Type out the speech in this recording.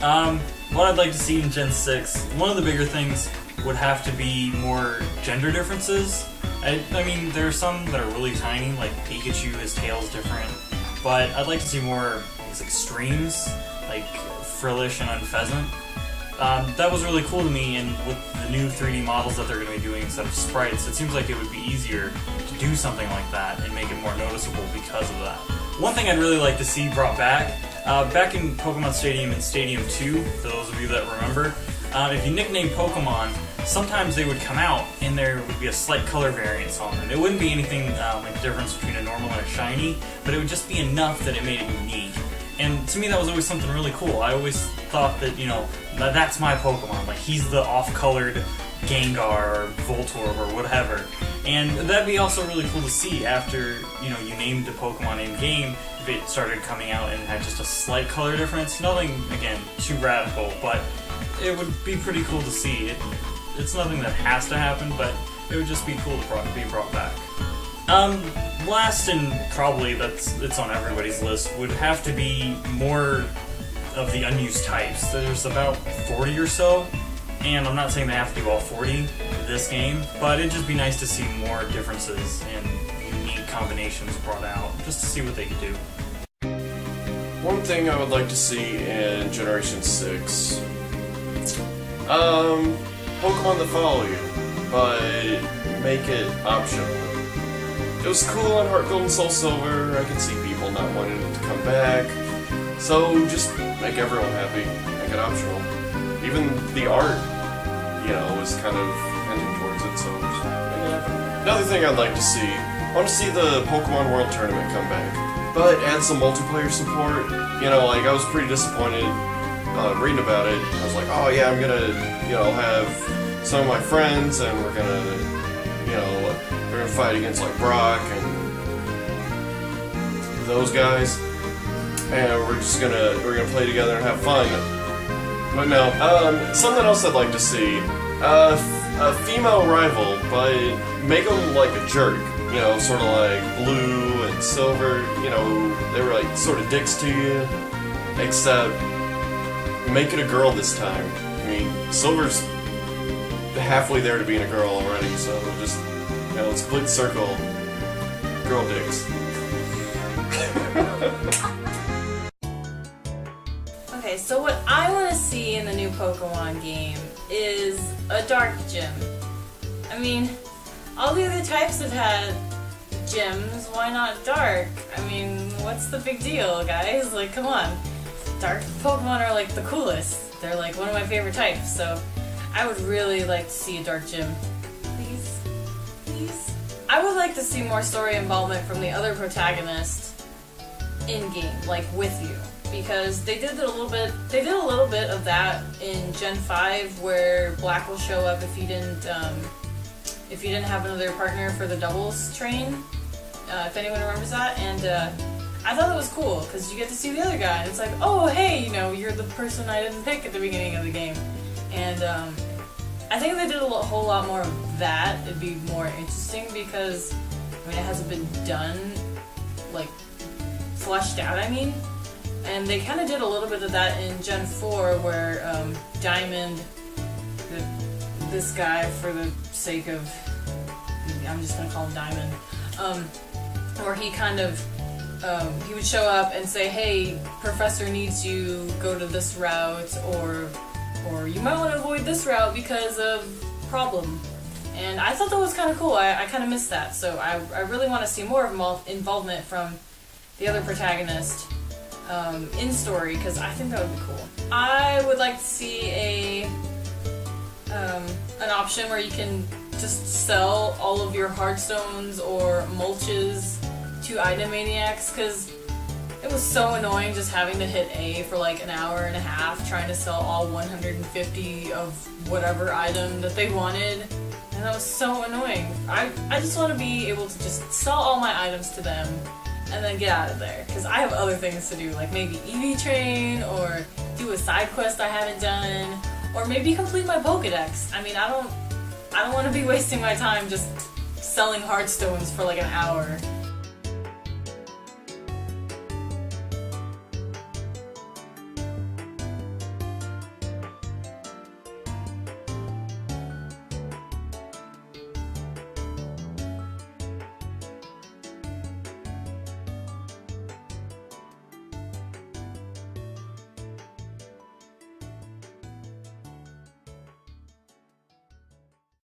What I'd like to see in Gen 6, one of the bigger things would have to be more gender differences. I mean, there are some that are really tiny, like Pikachu, his tail's different, but I'd like to see more these extremes, like Frillish and Unpheasant. That was really cool to me, and with the new 3D models that they're going to be doing instead of sprites, it seems like it would be easier to do something like that and make it more noticeable because of that. One thing I'd really like to see brought back, back in Pokemon Stadium and Stadium 2, for those of you that remember, if you nickname Pokemon, sometimes they would come out and there would be a slight color variance on them. It wouldn't be anything like the difference between a normal and a shiny, but it would just be enough that it made it unique. And to me that was always something really cool. I always thought that, you know, that's my Pokemon. Like, he's the off-colored Gengar or Voltorb or whatever. And that'd be also really cool to see after, you know, you named the Pokemon in-game, if it started coming out and had just a slight color difference. Nothing, again, too radical, but it would be pretty cool to see. It's nothing that has to happen, but it would just be cool to be brought back. Last, and probably it's on everybody's list, would have to be more of the unused types. There's about 40 or so, and I'm not saying they have to do all 40 in this game, but it'd just be nice to see more differences and unique combinations brought out, just to see what they could do. One thing I would like to see in Generation 6, Pokemon that follow you, but make it optional. It was cool on Heart Gold and Soul Silver. I could see people not wanting it to come back. So just make everyone happy. Make it optional. Even the art, you know, was kind of hinting towards it, so just make it happen. Another thing I'd like to see, I want to see the Pokemon World Tournament come back. But add some multiplayer support. You know, like, I was pretty disappointed reading about it. I was like, oh yeah, I'm gonna, you know, have some of my friends and we're gonna, you know, we're gonna fight against like Brock and those guys, and we're gonna play together and have fun. But no, something else I'd like to see, a female rival, but make them like a jerk. You know, sort of like Blue and Silver. You know, they were like sort of dicks to you, except make it a girl this time. I mean, Silver's halfway there to being a girl already, so just, you know, let's complete the circle. Girl dicks. Okay, so what I want to see in the new Pokemon game is a dark gym. I mean, all the other types have had gyms, why not dark? I mean, what's the big deal, guys? Like, come on. Dark Pokemon are like the coolest. They're like one of my favorite types, so I would really like to see a dark gym. Please? Please? I would like to see more story involvement from the other protagonists in-game, like with you. Because they did a little bit of that in Gen 5, where Black will show up if you didn't have another partner for the doubles train, if anyone remembers that, and I thought that was cool, because you get to see the other guy, and it's like, oh, hey, you know, you're the person I didn't pick at the beginning of the game. And I think if they did a whole lot more of that, it'd be more interesting, because, I mean, it hasn't been done, like, fleshed out, I mean. And they kind of did a little bit of that in Gen 4, where Diamond, this guy, for the sake of, I'm just going to call him Diamond, where he kind of, he would show up and say, hey, Professor needs you, go to this route, or you might want to avoid this route because of problem. And I thought that was kind of cool. I kind of missed that, so I really want to see more involvement from the other protagonist in story, because I think that would be cool. I would like to see an option where you can just sell all of your Heartstones or Mulches to Itemaniacs, because it was so annoying just having to hit A for like an hour and a half trying to sell all 150 of whatever item that they wanted, and that was so annoying. I just want to be able to just sell all my items to them and then get out of there, because I have other things to do, like maybe EV train, or do a side quest I haven't done, or maybe complete my Pokedex. I mean, I don't want to be wasting my time just selling Heartstones for like an hour.